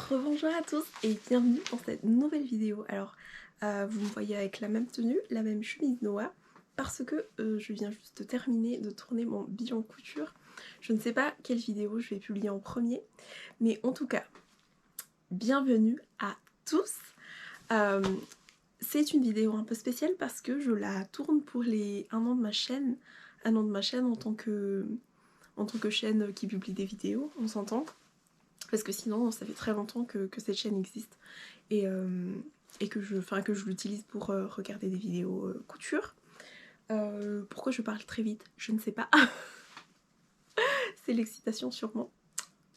Rebonjour à tous et bienvenue dans cette nouvelle vidéo. Alors vous me voyez avec la même tenue, la même chemise Noah, parce que je viens juste de terminer de tourner mon bilan couture. Je ne sais pas quelle vidéo je vais publier en premier, mais en tout cas, bienvenue à tous. C'est une vidéo un peu spéciale parce que je la tourne pour les 1 an de ma chaîne, 1 an de ma chaîne en tant que chaîne qui publie des vidéos, on s'entend. Parce que sinon ça fait très longtemps que cette chaîne existe et que je l'utilise pour regarder des vidéos couture. Pourquoi je parle très vite? Je ne sais pas. C'est l'excitation sûrement.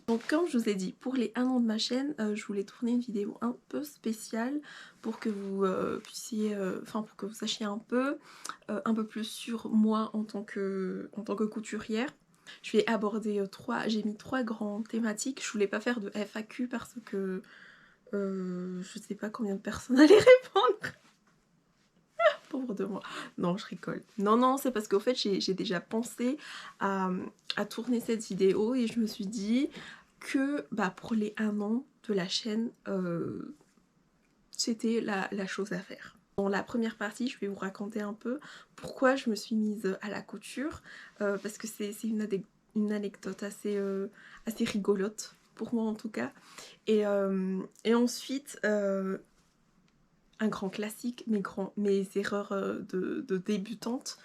Donc comme je vous ai dit, pour les 1 an de ma chaîne, je voulais tourner une vidéo un peu spéciale pour que vous puissiez, pour que vous sachiez un peu plus sur moi en tant que couturière. Je vais aborder j'ai mis 3 grandes thématiques. Je voulais pas faire de FAQ parce que je sais pas combien de personnes allaient répondre. Pauvre de moi. Non, je rigole. Non, c'est parce qu'au fait, j'ai déjà pensé à tourner cette vidéo et je me suis dit que pour les 1 an de la chaîne, c'était la chose à faire. Dans la première partie, je vais vous raconter un peu pourquoi je me suis mise à la couture, parce que c'est une anecdote assez rigolote, pour moi en tout cas. Et ensuite, un grand classique, mes erreurs de débutante.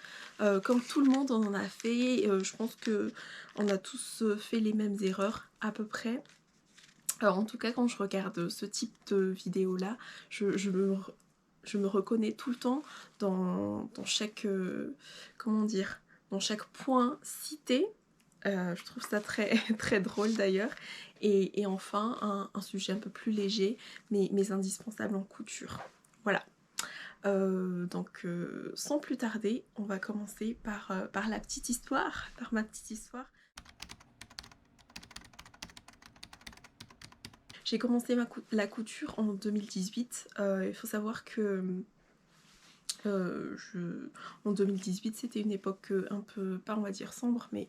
Comme tout le monde en a fait, je pense que on a tous fait les mêmes erreurs à peu près. Alors en tout cas quand je regarde ce type de vidéo là, je me reconnais tout le temps dans chaque comment dire, dans chaque point cité. Je trouve ça très très drôle d'ailleurs. Et enfin un sujet un peu plus léger mais indispensable en couture. Voilà. Donc sans plus tarder, on va commencer par la petite histoire, par ma petite histoire. J'ai commencé la couture en 2018. Il faut savoir que en 2018 c'était une époque un peu, pas on va dire sombre, mais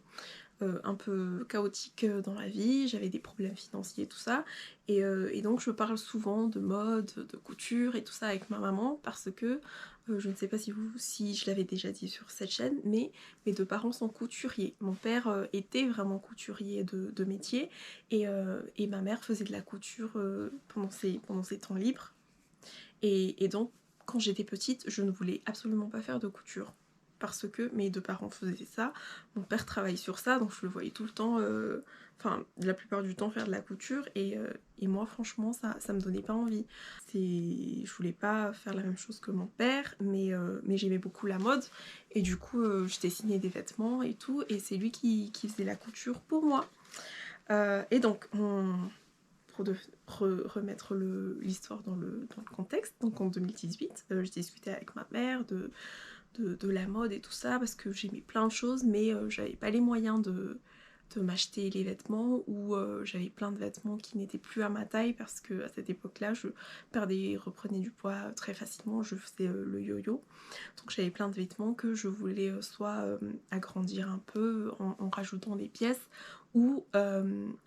un peu chaotique dans la vie. J'avais des problèmes financiers et tout ça. Et donc je parle souvent de mode, de couture et tout ça avec ma maman parce que je ne sais pas si je l'avais déjà dit sur cette chaîne, mais mes 2 parents sont couturiers. Mon père était vraiment couturier de métier et ma mère faisait de la couture pendant ses temps libres. Et donc quand j'étais petite, je ne voulais absolument pas faire de couture parce que mes 2 parents faisaient ça. Mon père travaille sur ça, donc je le voyais tout le temps, la plupart du temps faire de la couture et moi franchement ça me donnait pas envie. Je voulais pas faire la même chose que mon père, mais j'aimais beaucoup la mode et du coup je dessinais des vêtements et tout et c'est lui qui faisait la couture pour moi. Et donc pour remettre l'histoire dans le contexte, donc en 2018, j'ai discuté avec ma mère de la mode et tout ça parce que j'aimais plein de choses mais j'avais pas les moyens de m'acheter les vêtements ou j'avais plein de vêtements qui n'étaient plus à ma taille parce que à cette époque là je reprenais du poids très facilement, je faisais le yo-yo, donc j'avais plein de vêtements que je voulais soit agrandir un peu en rajoutant des pièces ou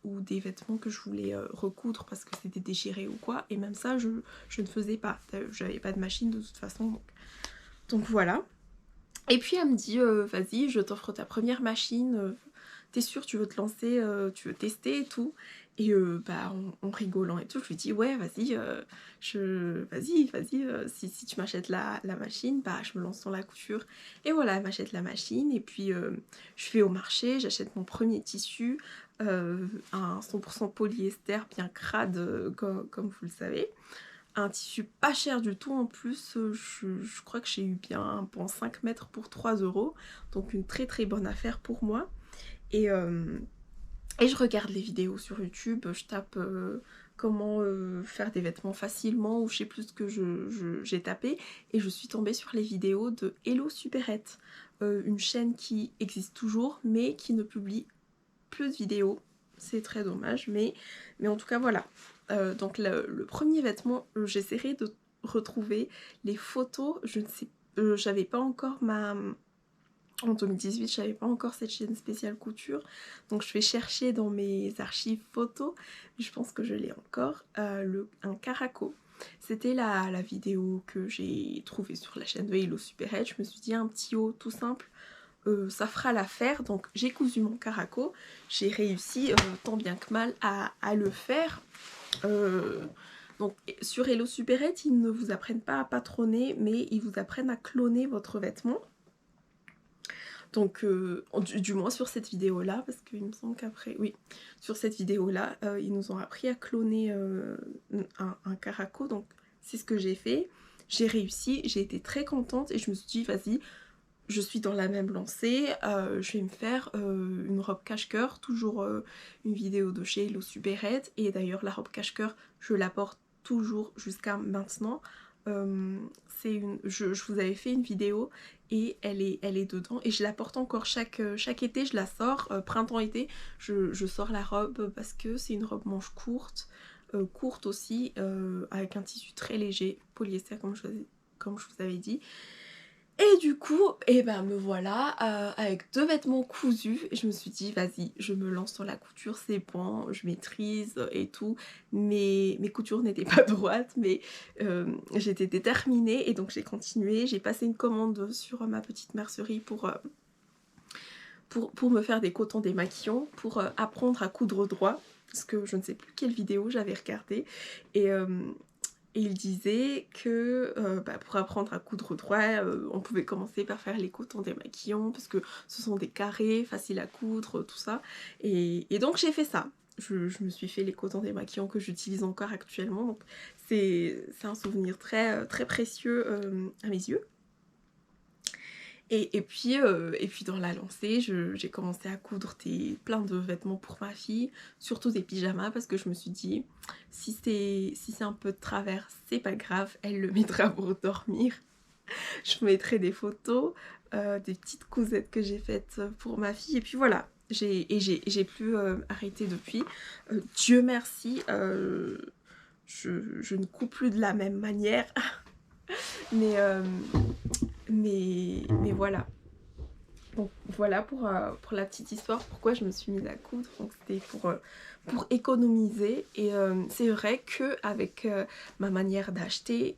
des vêtements que je voulais recoudre parce que c'était déchiré ou quoi, et même ça je ne faisais pas, j'avais pas de machine de toute façon, donc voilà. Et puis elle me dit vas-y, je t'offre ta première machine, t'es sûre, tu veux te lancer, tu veux tester et tout. Et en rigolant et tout, je lui dis ouais vas-y, si tu m'achètes la machine, je me lance dans la couture. Et voilà, elle m'achète la machine et puis je vais au marché, j'achète mon premier tissu, un 100% polyester bien crade comme vous le savez. Un tissu pas cher du tout en plus, je crois que j'ai eu bien un bon 5 mètres pour 3 €, donc une très très bonne affaire pour moi. Et je regarde les vidéos sur YouTube, je tape comment faire des vêtements facilement ou je sais plus ce que j'ai tapé et je suis tombée sur les vidéos de Hello Supérette, une chaîne qui existe toujours mais qui ne publie plus de vidéos. C'est très dommage, mais en tout cas voilà. Donc le premier vêtement, j'essaierai de retrouver les photos. Je ne sais, j'avais pas encore En 2018, je n'avais pas encore cette chaîne spéciale couture, donc je vais chercher dans mes archives photos, mais je pense que je l'ai encore, un caraco. C'était la vidéo que j'ai trouvée sur la chaîne de Hello Superhead. Je me suis dit un petit haut tout simple, ça fera l'affaire. Donc j'ai cousu mon caraco, j'ai réussi tant bien que mal à le faire. Donc sur Hello Superhead, ils ne vous apprennent pas à patronner, mais ils vous apprennent à cloner votre vêtement. Donc du moins sur cette vidéo là, parce qu'il me semble qu'après, oui, sur cette vidéo là, ils nous ont appris à cloner un caraco. Donc c'est ce que j'ai fait, j'ai réussi, j'ai été très contente et je me suis dit vas-y, je suis dans la même lancée, je vais me faire une robe cache-cœur, toujours une vidéo de chez Hello Superhead. Et d'ailleurs la robe cache-cœur, je la porte toujours jusqu'à maintenant. Je vous avais fait une vidéo et elle est dedans et je la porte encore chaque été, je la sors, printemps-été, je sors la robe parce que c'est une robe manche courte aussi, avec un tissu très léger, polyester comme je vous avais dit. Et du coup, et ben me voilà avec 2 vêtements cousus. Et je me suis dit, vas-y, je me lance dans la couture, c'est bon, je maîtrise et tout. Mes coutures n'étaient pas droites, mais j'étais déterminée et donc j'ai continué. J'ai passé une commande sur ma petite mercerie pour me faire des cotons démaquillants, pour apprendre à coudre droit. Parce que je ne sais plus quelle vidéo j'avais regardé. Et il disait que pour apprendre à coudre droit, on pouvait commencer par faire les cotons démaquillants parce que ce sont des carrés, faciles à coudre, tout ça. Et donc j'ai fait ça. Je me suis fait les cotons démaquillants que j'utilise encore actuellement. Donc c'est un souvenir très, très précieux à mes yeux. Et puis dans la lancée, j'ai commencé à coudre plein de vêtements pour ma fille, surtout des pyjamas, parce que je me suis dit, si c'est un peu de travers, c'est pas grave, elle le mettra pour dormir. Je vous mettrai des photos, des petites cousettes que j'ai faites pour ma fille, et puis voilà. J'ai pu arrêter depuis. Dieu merci, je ne couds plus de la même manière, mais, mais voilà. Donc voilà pour la petite histoire, pourquoi je me suis mise à coudre. Donc c'était pour économiser. Et c'est vrai qu'avec ma manière d'acheter,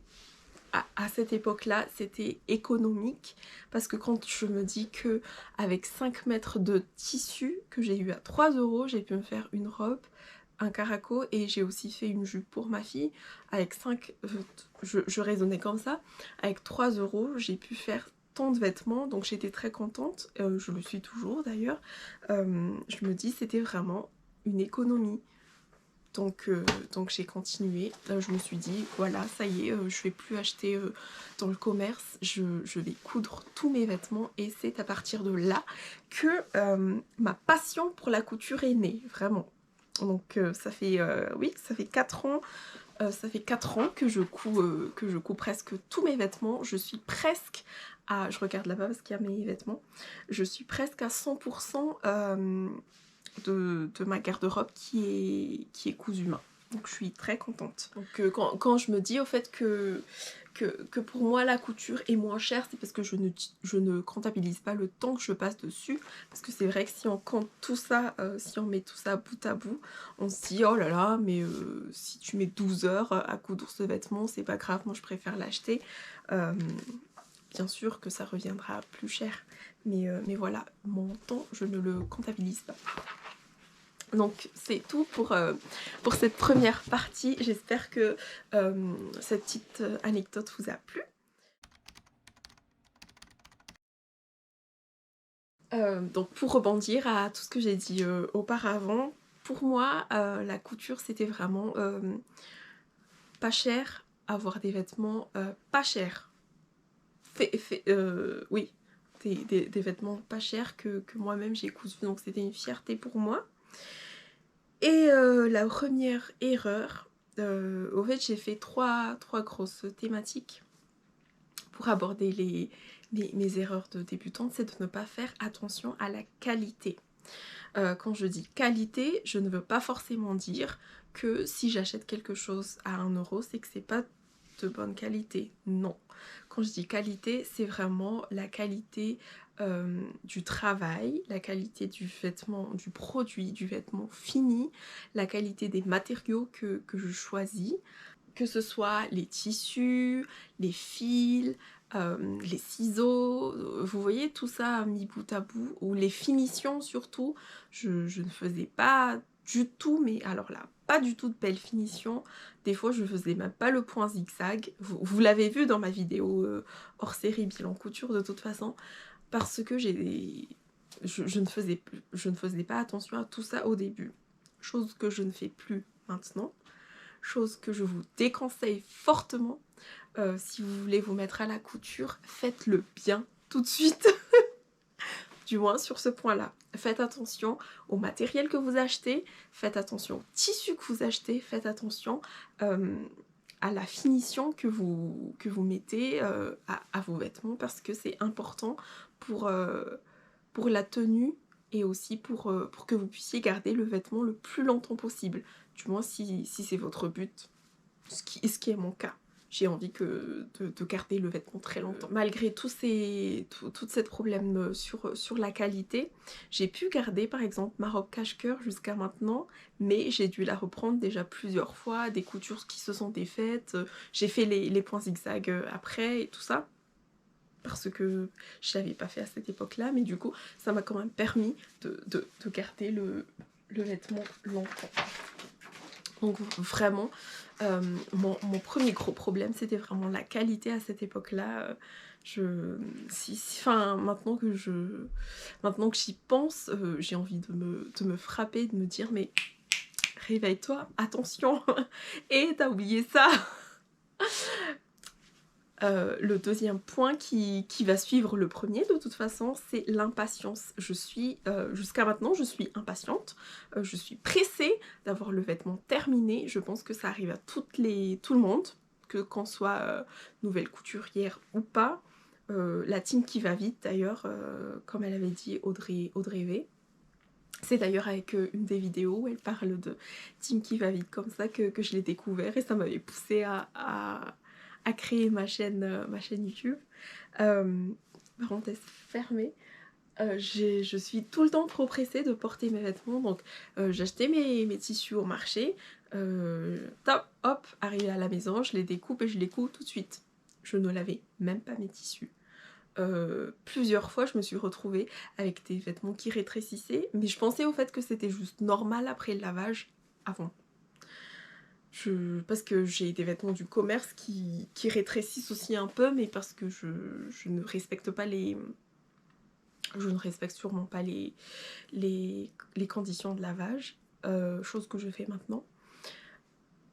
à cette époque-là, c'était économique. Parce que quand je me dis que avec 5 mètres de tissu que j'ai eu à 3 €, j'ai pu me faire une robe, un caraco, et j'ai aussi fait une jupe pour ma fille. Avec 5, je raisonnais comme ça, avec 3 €, j'ai pu faire tant de vêtements, donc j'étais très contente, je le suis toujours d'ailleurs. Je me dis c'était vraiment une économie. Donc j'ai continué, je me suis dit voilà, ça y est, je vais plus acheter dans le commerce, je vais coudre tous mes vêtements. Et c'est à partir de là que ma passion pour la couture est née, vraiment. Donc ça fait 4 ans. Ça fait 4 ans que je couds presque tous mes vêtements. Je suis presque à... Je regarde là-bas parce qu'il y a mes vêtements. Je suis presque à 100% de ma garde-robe qui est cousue main. Donc je suis très contente. Donc quand je me dis au fait que pour moi la couture est moins chère, c'est parce que je ne comptabilise pas le temps que je passe dessus. Parce que c'est vrai que si on compte tout ça, si on met tout ça bout à bout, on se dit oh là là, mais si tu mets 12 heures à coudre ce vêtement, c'est pas grave, moi je préfère l'acheter. Bien sûr que ça reviendra plus cher, mais voilà, mon temps je ne le comptabilise pas. Donc c'est tout pour cette première partie. J'espère que cette petite anecdote vous a plu. Donc pour rebondir à tout ce que j'ai dit auparavant, pour moi la couture c'était vraiment pas cher, avoir des vêtements pas chers. Oui, des vêtements pas chers que moi-même j'ai cousu, donc c'était une fierté pour moi. Et la première erreur, au fait j'ai fait trois grosses thématiques pour aborder mes erreurs de débutante, c'est de ne pas faire attention à la qualité. Quand je dis qualité, je ne veux pas forcément dire que si j'achète quelque chose à 1 €, c'est que c'est pas de bonne qualité. Non. Quand je dis qualité, c'est vraiment la qualité du travail, la qualité du vêtement, du produit, du vêtement fini, la qualité des matériaux que je choisis, que ce soit les tissus, les fils, les ciseaux, vous voyez tout ça mis bout à bout, ou les finitions surtout, je ne faisais pas du tout, mais alors là, pas du tout de belles finitions, des fois je faisais même pas le point zigzag, vous l'avez vu dans ma vidéo hors série bilan couture de toute façon, parce que je ne faisais pas attention à tout ça au début, chose que je ne fais plus maintenant. Chose que je vous déconseille fortement. Si vous voulez vous mettre à la couture, faites-le bien tout de suite. Du moins sur ce point-là. Faites attention au matériel que vous achetez, faites attention au tissu que vous achetez, faites attention à la finition que vous mettez à vos vêtements, parce que c'est important pour la tenue et aussi pour que vous puissiez garder le vêtement le plus longtemps possible. Du moins si c'est votre but, ce qui est mon cas. J'ai envie de garder le vêtement très longtemps. Malgré tous ces problèmes sur la qualité, j'ai pu garder par exemple ma robe cache-cœur jusqu'à maintenant, mais j'ai dû la reprendre déjà plusieurs fois, des coutures qui se sont défaites, j'ai fait les points zigzag après et tout ça, parce que je l'avais pas fait à cette époque-là, mais du coup, ça m'a quand même permis de garder le vêtement longtemps. Donc vraiment, mon premier gros problème, c'était vraiment la qualité à cette époque-là. Maintenant que j'y pense, j'ai envie de me frapper, de me dire mais réveille-toi, attention, et t'as oublié ça. Le deuxième point qui va suivre le premier de toute façon, c'est l'impatience. Jusqu'à maintenant, je suis impatiente, je suis pressée d'avoir le vêtement terminé. Je pense que ça arrive à tout le monde, qu'on soit nouvelle couturière ou pas. La team qui va vite d'ailleurs, comme elle avait dit Audrey V. C'est d'ailleurs avec une des vidéos où elle parle de team qui va vite comme ça que je l'ai découvert, et ça m'avait poussée à créer ma chaîne YouTube. Parenthèse fermée. Je suis tout le temps trop pressée de porter mes vêtements, donc j'achetais mes tissus au marché, top, hop, arrivé à la maison, je les découpe et je les couds tout de suite. Je ne lavais même pas mes tissus. Plusieurs fois je me suis retrouvée avec des vêtements qui rétrécissaient, mais je pensais au fait que c'était juste normal après le lavage avant. Parce que j'ai des vêtements du commerce qui rétrécissent aussi un peu, mais parce que je ne respecte pas je ne respecte sûrement pas les conditions de lavage, chose que je fais maintenant.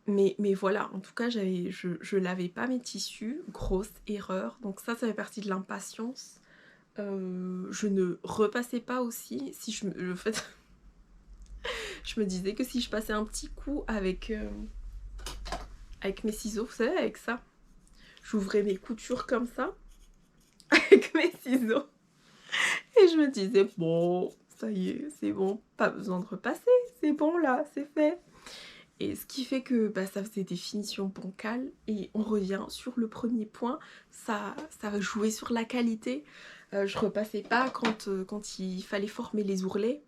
Mais voilà, en tout cas, je lavais pas mes tissus, grosse erreur. Donc ça fait partie de l'impatience. Je ne repassais pas aussi. Je me disais que si je passais un petit coup avec mes ciseaux, vous savez, avec ça, j'ouvrais mes coutures comme ça, avec mes ciseaux. Et je me disais, bon, ça y est, c'est bon, pas besoin de repasser, c'est bon là, c'est fait. Et ce qui fait que ça faisait des finitions bancales, et on revient sur le premier point, ça va jouer sur la qualité. Je repassais pas quand il fallait former les ourlets,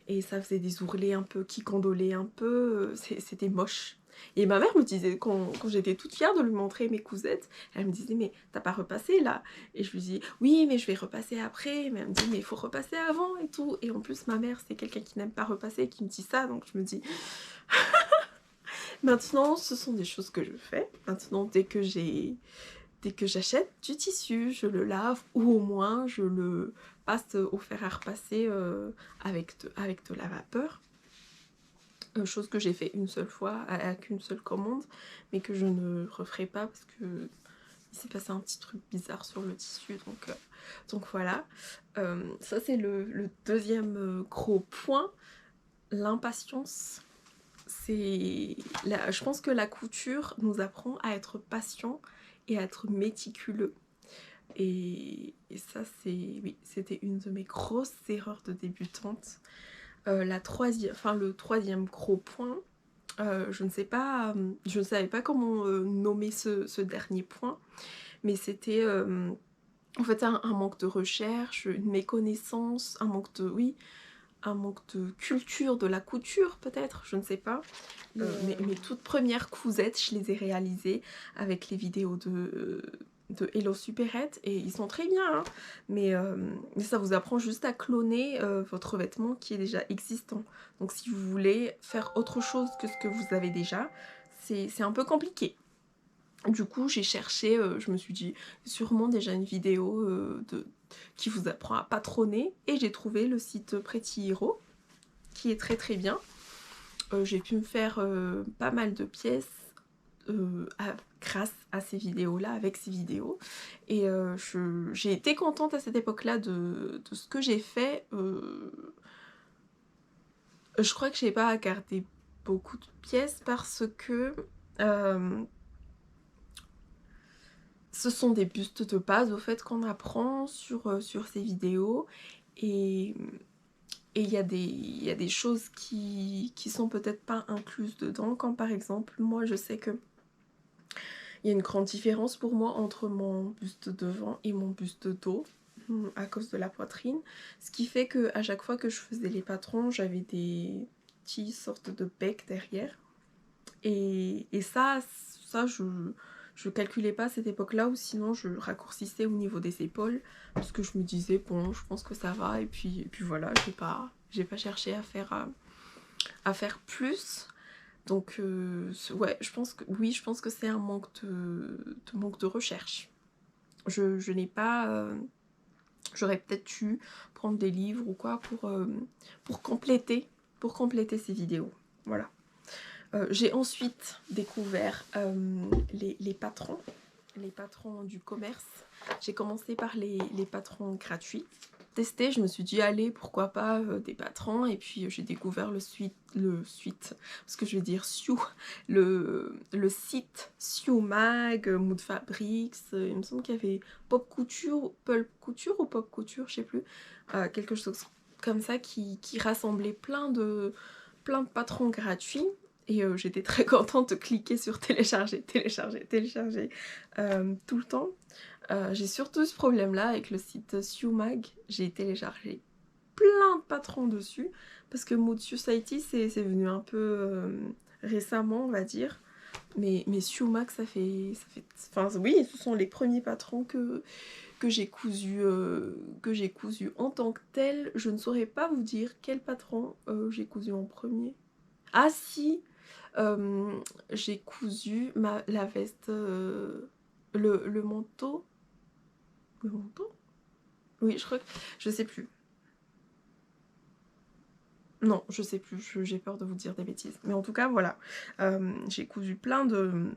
et ça faisait des ourlets un peu qui condolaient un peu, c'était moche. Et ma mère me disait, quand j'étais toute fière de lui montrer mes cousettes, elle me disait mais t'as pas repassé là? Et je lui dis oui mais je vais repasser après, mais elle me dit mais il faut repasser avant et tout. Et en plus ma mère c'est quelqu'un qui n'aime pas repasser, qui me dit ça, donc je me dis maintenant ce sont des choses que je fais. Maintenant dès que j'achète du tissu, je le lave, ou au moins je le passe au fer à repasser avec de la vapeur. Chose que j'ai fait une seule fois avec une seule commande, mais que je ne referai pas parce que il s'est passé un petit truc bizarre sur le tissu, donc voilà. Ça c'est le deuxième gros point, l'impatience. Je pense que la couture nous apprend à être patient et à être méticuleux. Et ça c'était une de mes grosses erreurs de débutante. Le troisième gros point, Je ne sais pas, je ne savais pas comment nommer ce dernier point, mais c'était en fait un manque de recherche, une méconnaissance, un manque de, oui, un manque de culture de la couture peut-être, je ne sais pas. Mes toutes premières cousettes, je les ai réalisées avec les vidéos de Hello Supérette et ils sont très bien, hein, mais ça vous apprend juste à cloner votre vêtement qui est déjà existant. Donc si vous voulez faire autre chose que ce que vous avez déjà, c'est un peu compliqué. Du coup, j'ai cherché, je me suis dit, sûrement déjà une vidéo qui vous apprend à patronner, et j'ai trouvé le site Pretty Hero, qui est très très bien. J'ai pu me faire pas mal de pièces grâce à ces vidéos-là, avec ces vidéos. Et j'ai été contente à cette époque-là de ce que j'ai fait. Je crois que j'ai pas gardé beaucoup de pièces parce que ce sont des bustes de base au fait qu'on apprend sur ces vidéos, et il y a des choses qui sont peut-être pas incluses dedans, comme par exemple, moi je sais que il y a une grande différence pour moi entre mon buste devant et mon buste dos, à cause de la poitrine, ce qui fait que à chaque fois que je faisais les patrons, j'avais des petites sortes de becs derrière, et ça je calculais pas à cette époque-là, ou sinon je raccourcissais au niveau des épaules, parce que je me disais bon, je pense que ça va, et puis voilà, j'ai pas cherché à faire plus. Donc ouais, je pense que oui, je pense que c'est un manque de recherche. Je n'ai pas j'aurais peut-être dû prendre des livres ou quoi pour compléter ces vidéos. Voilà. J'ai ensuite découvert les patrons du commerce. J'ai commencé par les patrons gratuits. Testé, je me suis dit allez, pourquoi pas des patrons, et puis j'ai découvert le site, parce que je vais dire Siou, le site Siou Mag, Mood Fabrics, il me semble qu'il y avait Pop Couture ou Pop Couture, je sais plus, quelque chose comme ça qui rassemblait plein de patrons gratuits. Et j'étais très contente de cliquer sur télécharger tout le temps. J'ai surtout ce problème-là avec le site Siumag. J'ai téléchargé plein de patrons dessus, parce que Mood Society c'est venu un peu récemment, on va dire. Mais Siumag, ça fait... Enfin oui, ce sont les premiers patrons que j'ai cousu en tant que tel. Je ne saurais pas vous dire quel patron j'ai cousu en premier. Ah si, j'ai cousu la veste, le manteau. Le manteau? Oui, je crois que... Je sais plus. Non, je sais plus, j'ai peur de vous dire des bêtises. Mais en tout cas, voilà. J'ai cousu plein de...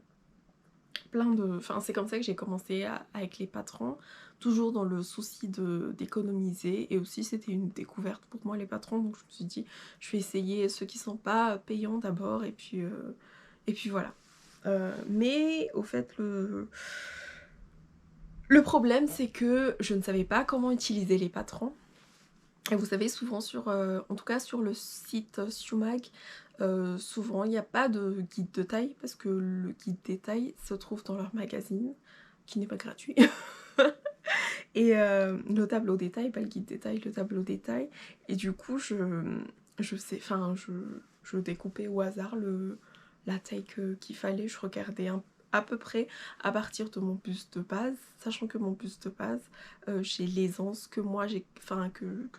Enfin, c'est comme ça que j'ai commencé avec les patrons. Toujours dans le souci d'économiser. Et aussi, c'était une découverte pour moi, les patrons. Donc je me suis dit, je vais essayer ceux qui sont pas payants d'abord. Et puis voilà. Mais au fait, le problème, c'est que je ne savais pas comment utiliser les patrons. Et vous savez, souvent en tout cas sur le site Siumag, souvent il n'y a pas de guide de taille, parce que le guide des tailles se trouve dans leur magazine, qui n'est pas gratuit. Et le tableau des tailles, pas le guide des tailles, le tableau des tailles. Et du coup, je découpais au hasard la taille qu'il fallait. Je regardais à peu près à partir de mon buste de base, sachant que mon buste de base, j'ai l'aisance que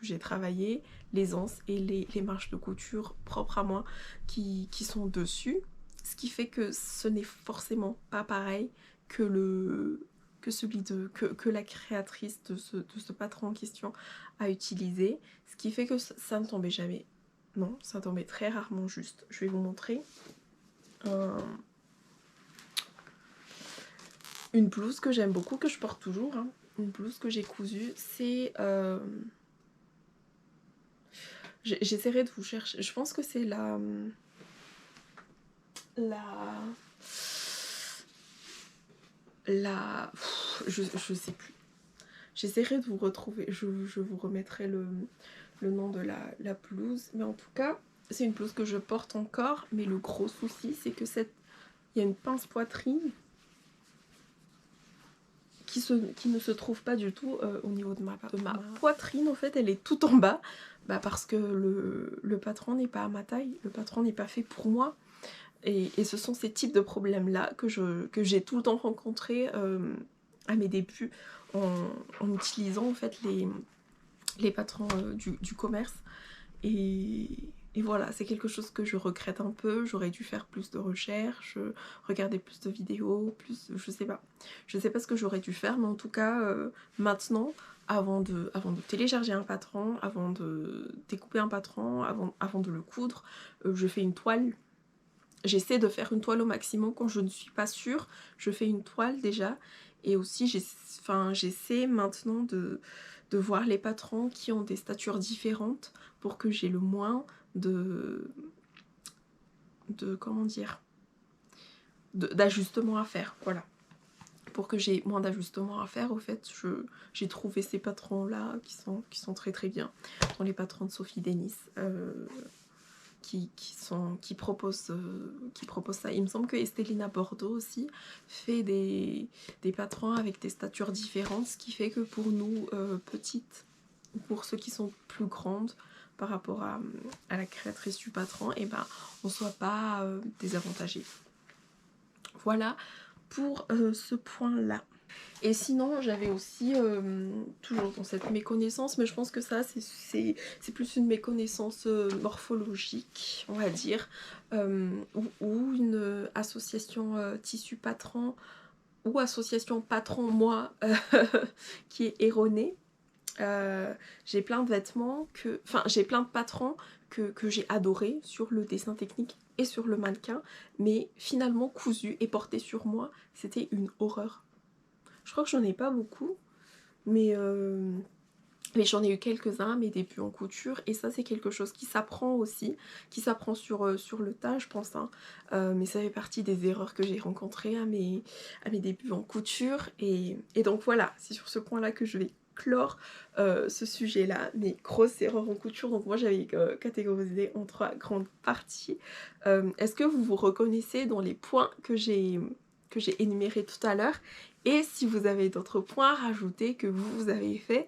j'ai travaillé, l'aisance et les marges de couture propres à moi qui sont dessus, ce qui fait que ce n'est forcément pas pareil que celui que la créatrice de ce patron en question a utilisé, ce qui fait que ça ne tombait jamais. Non, ça tombait très rarement juste. Je vais vous montrer une blouse que j'aime beaucoup, que je porte toujours, hein. Une blouse que j'ai cousue, c'est... J'essaierai de vous chercher, je pense que c'est je sais plus. J'essaierai de vous retrouver, je vous remettrai le nom de la blouse, mais en tout cas, c'est une blouse que je porte encore, mais le gros souci c'est que il y a une pince poitrine qui ne se trouve pas du tout au niveau de ma poitrine. En fait, elle est tout en bas, parce que le patron n'est pas à ma taille, le patron n'est pas fait pour moi. Et ce sont ces types de problèmes là que j'ai tout le temps rencontrés à mes débuts en utilisant en fait les patrons du commerce. Et voilà, c'est quelque chose que je regrette un peu. J'aurais dû faire plus de recherches, regarder plus de vidéos, je sais pas ce que j'aurais dû faire, mais en tout cas maintenant, avant de télécharger un patron, avant de découper un patron, avant de le coudre, je fais une toile. J'essaie de faire une toile au maximum. Quand je ne suis pas sûre, je fais une toile déjà. Et aussi j'essaie maintenant de voir les patrons qui ont des statures différentes pour que j'ai le moins comment dire, d'ajustements à faire, voilà. Pour que j'ai moins d'ajustements à faire, au fait, j'ai trouvé ces patrons là qui sont très très bien. Dans les patrons de Sophie Denis, qui proposent ça. Il me semble que Estelina Bordeaux aussi fait des patrons avec des statures différentes, ce qui fait que pour nous petites, ou pour ceux qui sont plus grandes par rapport à la créatrice du patron, et on soit pas désavantagés. Voilà pour ce point là. Et sinon j'avais aussi, toujours dans cette méconnaissance, mais je pense que ça c'est plus une méconnaissance morphologique, on va dire, ou une association tissu patron, ou association patron moi qui est erronée. J'ai plein de vêtements j'ai plein de patrons que j'ai adorés sur le dessin technique et sur le mannequin, mais finalement cousus et portés sur moi, c'était une horreur. Je crois que j'en ai pas beaucoup, mais j'en ai eu quelques-uns à mes débuts en couture, et ça c'est quelque chose qui s'apprend aussi, qui s'apprend sur le tas je pense, hein. Mais ça fait partie des erreurs que j'ai rencontrées à mes débuts en couture, et donc voilà, c'est sur ce point là que je vais clore ce sujet là, mes grosses erreurs en couture. Donc moi j'avais catégorisé en 3 grandes parties. Est-ce que vous vous reconnaissez dans les points que j'ai énumérés tout à l'heure, et si vous avez d'autres points à rajouter que vous avez fait,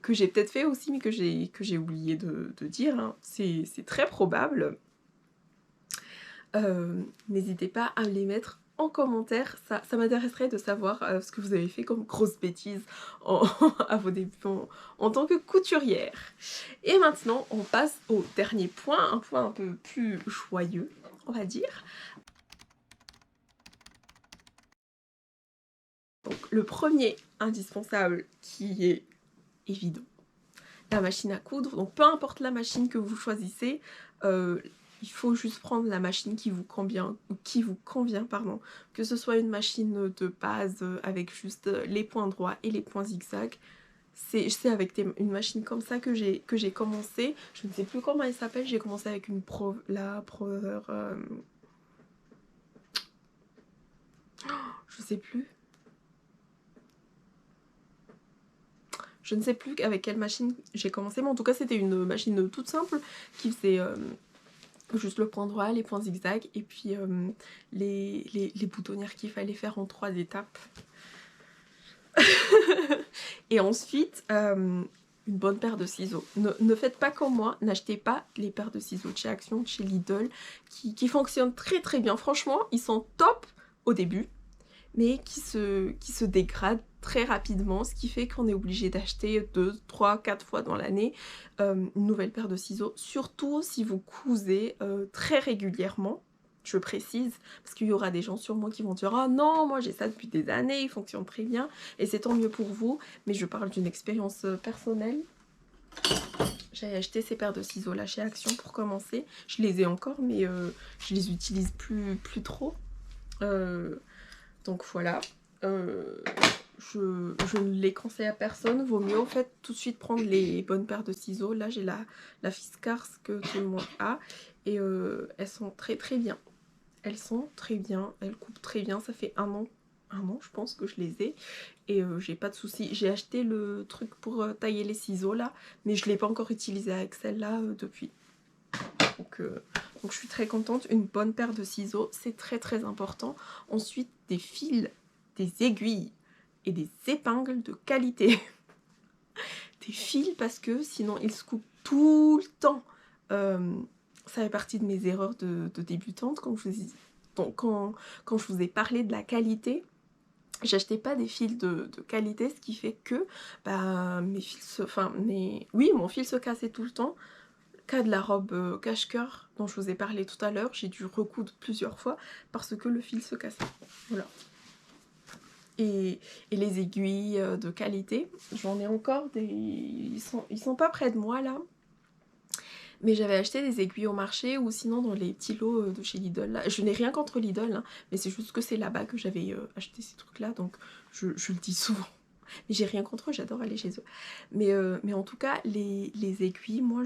que j'ai peut-être fait aussi mais que j'ai oublié de dire, hein. C'est très probable. N'hésitez pas à me les mettre en commentaire, ça m'intéresserait de savoir ce que vous avez fait comme grosse bêtise à vos débuts en tant que couturière. Et maintenant on passe au dernier point, un point un peu plus joyeux on va dire. Donc le premier indispensable qui est évident, la machine à coudre. Donc peu importe la machine que vous choisissez, il faut juste prendre la machine qui vous convient, pardon. Que ce soit une machine de base avec juste les points droits et les points zigzag. C'est avec une machine comme ça que j'ai commencé. Je ne sais plus comment elle s'appelle, j'ai commencé avec une je sais plus. Je ne sais plus avec quelle machine j'ai commencé, mais en tout cas c'était une machine toute simple qui faisait juste le point droit, les points zigzag, et puis les boutonnières qu'il fallait faire en 3 étapes. Et ensuite, une bonne paire de ciseaux. Ne faites pas comme moi, n'achetez pas les paires de ciseaux de chez Action, de chez Lidl, qui fonctionnent très très bien. Franchement, ils sont top au début, mais qui se dégradent très rapidement, ce qui fait qu'on est obligé d'acheter 2, 3, 4 fois dans l'année une nouvelle paire de ciseaux, surtout si vous cousez très régulièrement, je précise, parce qu'il y aura des gens sur moi qui vont dire « Ah non, moi j'ai ça depuis des années, il fonctionne très bien », et c'est tant mieux pour vous, mais je parle d'une expérience personnelle. J'avais acheté ces paires de ciseaux là chez Action pour commencer, je les ai encore, mais je les utilise plus trop. Donc voilà, je ne les conseille à personne. Vaut mieux en fait tout de suite prendre les bonnes paires de ciseaux. Là j'ai la Fiskars que tout le monde a, et elles sont très très bien. Elles sont très bien, elles coupent très bien. Ça fait un an je pense que je les ai, et j'ai pas de soucis. J'ai acheté le truc pour tailler les ciseaux là, mais je l'ai pas encore utilisé avec celle-là depuis. Donc je suis très contente. Une bonne paire de ciseaux, c'est très très important. Ensuite, des fils, des aiguilles et des épingles de qualité. Des fils parce que sinon ils se coupent tout le temps. Ça fait partie de mes erreurs de débutante quand je vous ai, donc, quand je vous ai parlé de la qualité. J'achetais pas des fils de qualité, ce qui fait que bah, mes fils se... Enfin, oui, mon fil se cassait tout le temps. Cas de la robe cache-cœur dont je vous ai parlé tout à l'heure, j'ai dû recoudre plusieurs fois parce que le fil se cassait. Voilà. Et les aiguilles de qualité, j'en ai encore des... Ils sont pas près de moi là. Mais j'avais acheté des aiguilles au marché ou sinon dans les petits lots de chez Lidl. Là. Je n'ai rien contre Lidl, hein, mais c'est juste que c'est là-bas que j'avais acheté ces trucs-là, donc je le dis souvent. Mais j'ai rien contre eux, j'adore aller chez eux. Mais en tout cas, les aiguilles, moi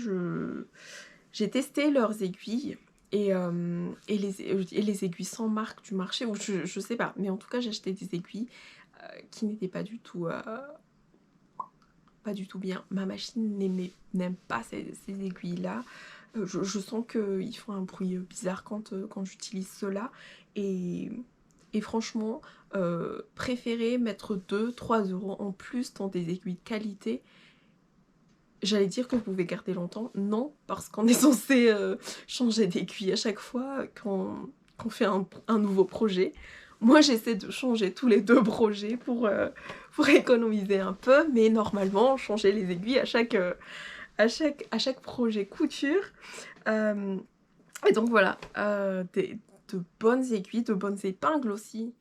j'ai testé leurs aiguilles et les aiguilles sans marque du marché, ou je sais pas, mais en tout cas j'ai acheté des aiguilles qui n'étaient pas du tout bien. Ma machine n'aime pas ces aiguilles-là. Je sens qu'ils font un bruit bizarre quand j'utilise cela. Et franchement, préférer mettre 2-3 € en plus dans des aiguilles de qualité. J'allais dire que vous pouvez garder longtemps. Non, parce qu'on est censé changer d'aiguille à chaque fois qu'on fait un nouveau projet. Moi, j'essaie de changer tous les 2 projets pour économiser un peu, mais normalement, changer les aiguilles à chaque projet couture. Et donc voilà, de bonnes aiguilles, de bonnes épingles aussi.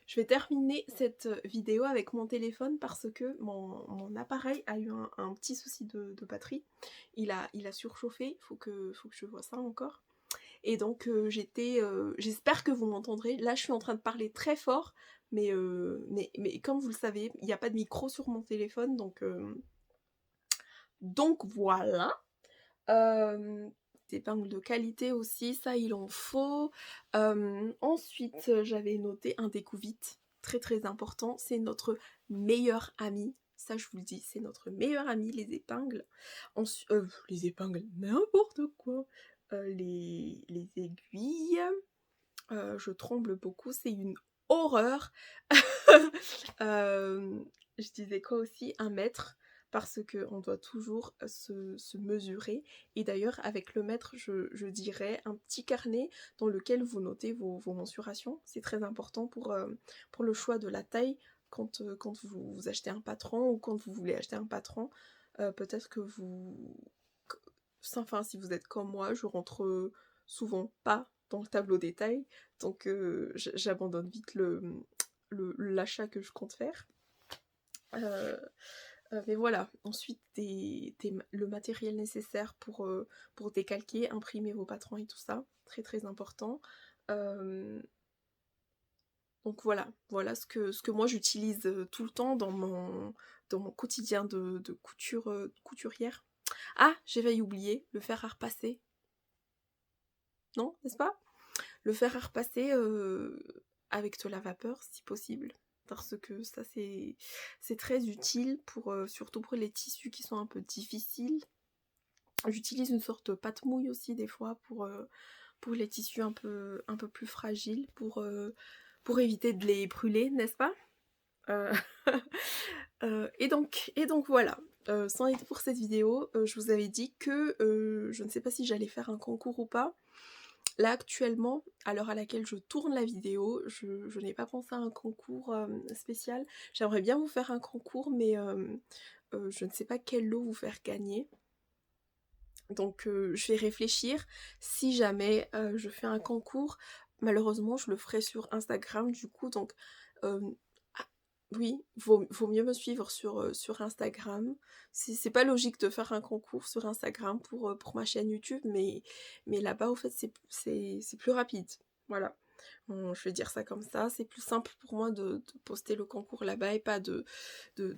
Je vais terminer cette vidéo avec mon téléphone parce que mon appareil a eu un petit souci de batterie. Il a surchauffé, faut que je vois ça encore. Et donc j'espère que vous m'entendrez. Là je suis en train de parler très fort, mais comme vous le savez, il n'y a pas de micro sur mon téléphone, donc voilà. Des épingles de qualité aussi, ça il en faut. Ensuite, j'avais noté un découvite très très important, c'est notre meilleur ami. Ça je vous le dis, c'est notre meilleur ami, les épingles. Les épingles, n'importe quoi. Les aiguilles, je tremble beaucoup, c'est une horreur. Je disais quoi aussi, un mètre, parce qu'on doit toujours se mesurer. Et d'ailleurs, avec le mètre, je dirais un petit carnet dans lequel vous notez vos mensurations. C'est très important pour le choix de la taille quand vous achetez un patron ou quand vous voulez acheter un patron. Peut-être que enfin, si vous êtes comme moi, je rentre souvent pas dans le tableau des tailles, donc j'abandonne vite l'achat que je compte faire. Mais voilà, ensuite le matériel nécessaire pour décalquer, imprimer vos patrons et tout ça, très très important. Donc voilà ce que moi j'utilise tout le temps dans mon quotidien de couturière. Ah, j'ai failli oublier, le fer à repasser. Non, n'est-ce pas? Le fer à repasser avec de la vapeur si possible, parce que ça c'est très utile surtout pour les tissus qui sont un peu difficiles. J'utilise une sorte de pâte mouille aussi des fois pour les tissus un peu plus fragiles, pour éviter de les brûler, n'est-ce pas? Et donc voilà. C'en est pour cette vidéo. Je vous avais dit que je ne sais pas si j'allais faire un concours ou pas. Là actuellement, à l'heure à laquelle je tourne la vidéo, je n'ai pas pensé à un concours spécial. J'aimerais bien vous faire un concours, mais je ne sais pas quel lot vous faire gagner. Donc je vais réfléchir. Si jamais je fais un concours, malheureusement je le ferai sur Instagram du coup, donc oui, vaut mieux me suivre sur Instagram. C'est pas logique de faire un concours sur Instagram pour ma chaîne YouTube, mais là-bas, au fait, c'est plus rapide. Voilà. Bon, je vais dire ça comme ça. C'est plus simple pour moi de poster le concours là-bas et pas de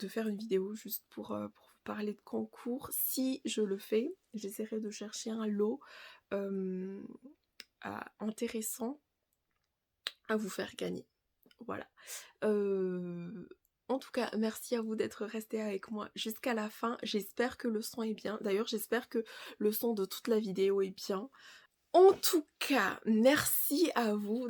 faire une vidéo juste pour vous parler de concours. Si je le fais, j'essaierai de chercher un lot intéressant à vous faire gagner. Voilà. En tout cas, merci à vous d'être resté avec moi jusqu'à la fin. J'espère que le son est bien. D'ailleurs, j'espère que le son de toute la vidéo est bien. En tout cas, merci à vous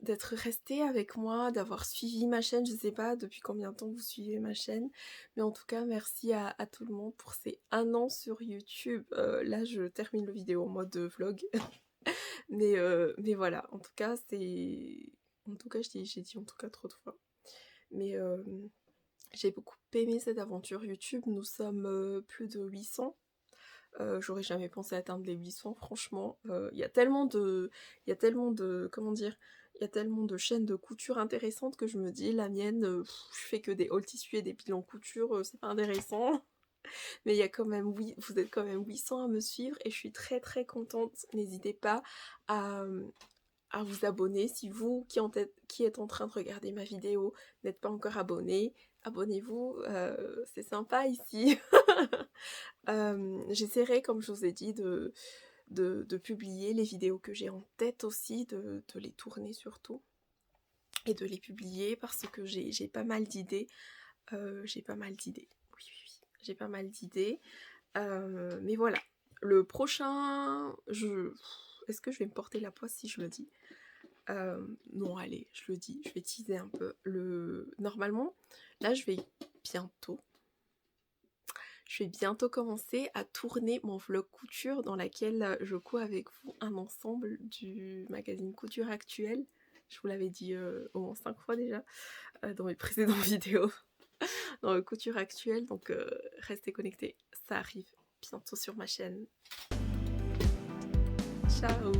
d'être resté avec moi, d'avoir suivi ma chaîne. Je sais pas depuis combien de temps vous suivez ma chaîne, mais en tout cas, merci à tout le monde pour ces 1 an sur YouTube. Là, je termine la vidéo en mode vlog. Mais voilà, en tout cas, c'est... En tout cas, j'ai dit en tout cas trop de fois. Mais j'ai beaucoup aimé cette aventure YouTube. Nous sommes plus de 800. J'aurais jamais pensé atteindre les 800, franchement. Il y a tellement de... Il y a tellement de... Comment dire? Il y a tellement de chaînes de couture intéressantes que je me dis, la mienne, je fais que des hauls tissus et des bilans couture, c'est pas intéressant. Mais il y a quand même, oui, vous êtes quand même 800 à me suivre et je suis très très contente. N'hésitez pas à, à vous abonner. Si vous qui êtes en train de regarder ma vidéo n'êtes pas encore abonné, abonnez-vous, c'est sympa ici. J'essaierai, comme je vous ai dit, de publier les vidéos que j'ai en tête aussi, de les tourner surtout, et de les publier parce que j'ai pas mal d'idées. J'ai pas mal d'idées. Oui, oui, oui. J'ai pas mal d'idées. Mais voilà. Le prochain... Est-ce que je vais me porter la poisse si je le dis? Non, allez, je le dis, je vais teaser un peu. Normalement, là, je vais bientôt commencer à tourner mon vlog couture dans laquelle je couds avec vous un ensemble du magazine Couture Actuelle. Je vous l'avais dit au moins 5 fois déjà dans mes précédentes vidéos dans le Couture Actuelle, donc restez connectés, ça arrive bientôt sur ma chaîne. Ciao!